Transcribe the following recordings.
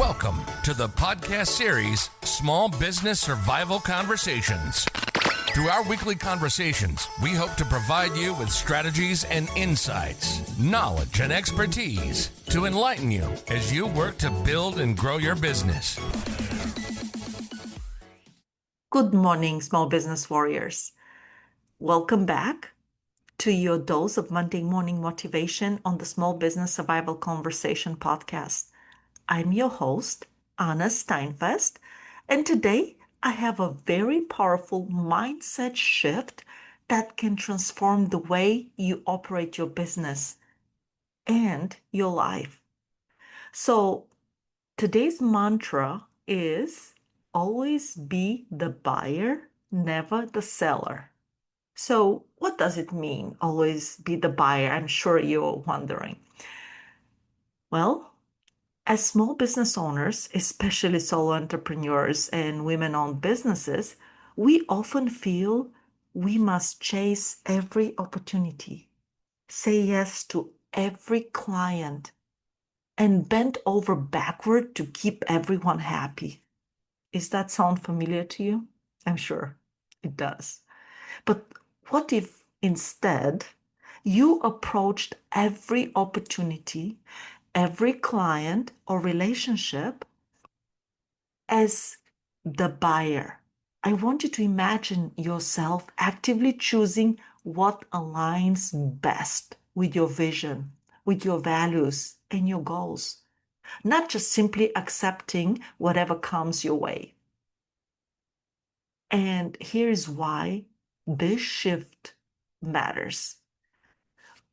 Welcome to the podcast series, Small Business Survival Conversations. Through our weekly conversations, we hope to provide you with strategies and insights, knowledge and expertise to enlighten you as you work to build and grow your business. Good morning, small business warriors. Welcome back to your dose of Monday morning motivation on the Small Business Survival Conversation podcast. I'm your host, Anna Steinfest, and today I have a very powerful mindset shift that can transform the way you operate your business and your life. So today's mantra is always be the buyer, never the seller. So what does it mean, always be the buyer? I'm sure you're wondering. Well, as small business owners, especially solo entrepreneurs and women-owned businesses, we often feel we must chase every opportunity, say yes to every client, and bend over backward to keep everyone happy. Does that sound familiar to you? I'm sure it does. But what if instead you approached every opportunity, every client or relationship as the buyer? I want you to imagine yourself actively choosing what aligns best with your vision, with your values and your goals, not just simply accepting whatever comes your way. And here's why this shift matters.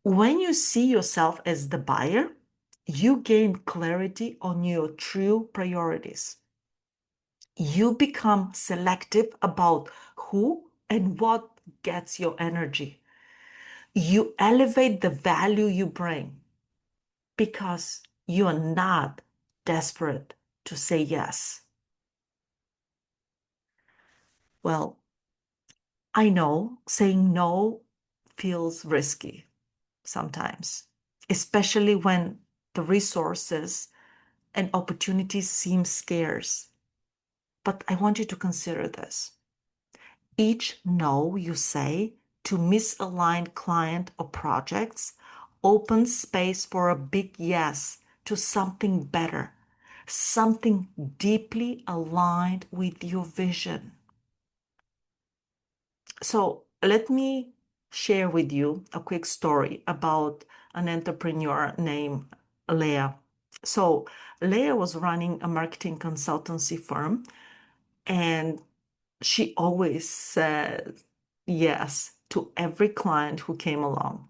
When you see yourself as the buyer, you gain clarity on your true priorities. You become selective about who and what gets your energy. You elevate the value you bring because you are not desperate to say yes. Well, I know saying no feels risky sometimes, especially when the resources and opportunities seem scarce. But I want you to consider this. Each no you say to misaligned client or projects opens space for a big yes to something better, something deeply aligned with your vision. So let me share with you a quick story about an entrepreneur named Leah. So Leah was running a marketing consultancy firm, and she always said yes to every client who came along.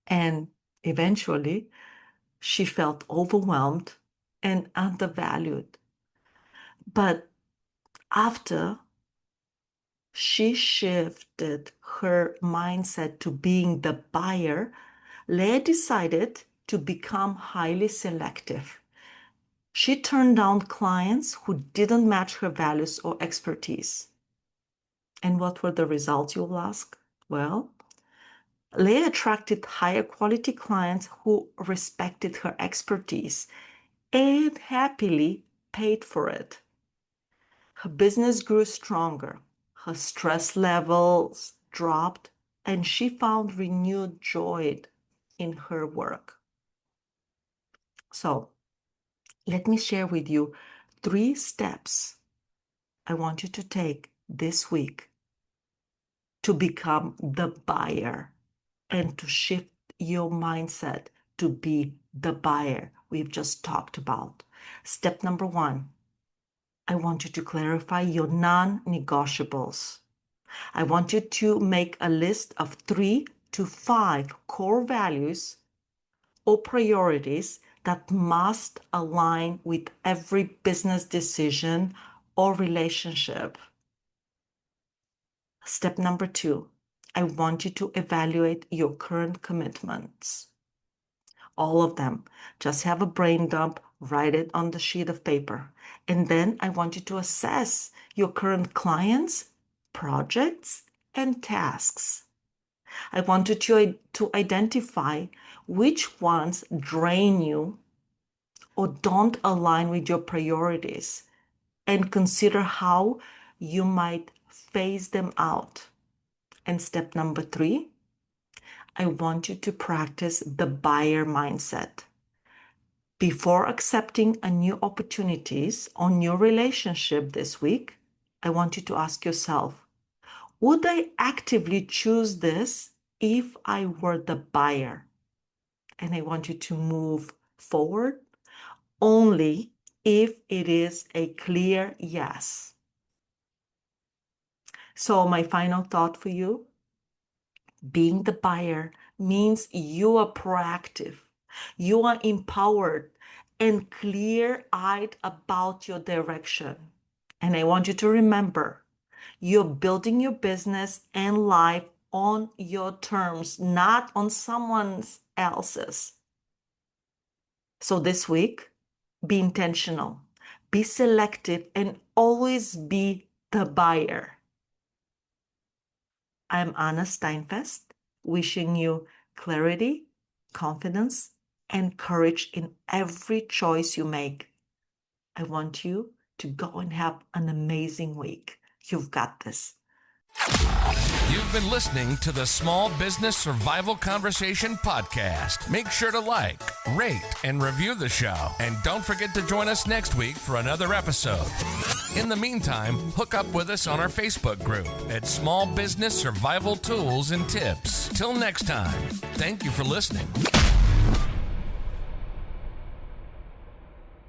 And eventually, she felt overwhelmed and undervalued. But after she shifted her mindset to being the buyer, Leah decided to become highly selective. She turned down clients who didn't match her values or expertise. And what were the results, you'll ask? Well, Leah attracted higher quality clients who respected her expertise and happily paid for it. Her business grew stronger, her stress levels dropped, and she found renewed joy in her work. So, let me share with you 3 steps I want you to take this week to become the buyer and to shift your mindset to be the buyer we've just talked about. Step number 1, I want you to clarify your non-negotiables. I want you to make a list of 3 to 5 core values or priorities that must align with every business decision or relationship. Step number 2, I want you to evaluate your current commitments. All of them. Just have a brain dump, write it on the sheet of paper. And then I want you to assess your current clients, projects, and tasks. I want you to identify which ones drain you or don't align with your priorities, and consider how you might phase them out. And step number 3, I want you to practice the buyer mindset. Before accepting a new opportunities or new relationship this week, I want you to ask yourself, would I actively choose this if I were the buyer? And I want you to move forward only if it is a clear yes. So my final thought for you, being the buyer means you are proactive, you are empowered and clear-eyed about your direction. And I want you to remember, you're building your business and life on your terms, not on someone else's. So this week, be intentional, be selective, and always be the buyer. I'm Anna Steinfest, wishing you clarity, confidence, and courage in every choice you make. I want you to go and have an amazing week. You've got this. You've been listening to the Small Business Survival Conversation podcast. Make sure to like, rate, and review the show. And don't forget to join us next week for another episode. In the meantime, hook up with us on our Facebook group at Small Business Survival Tools and Tips. Till next time, thank you for listening.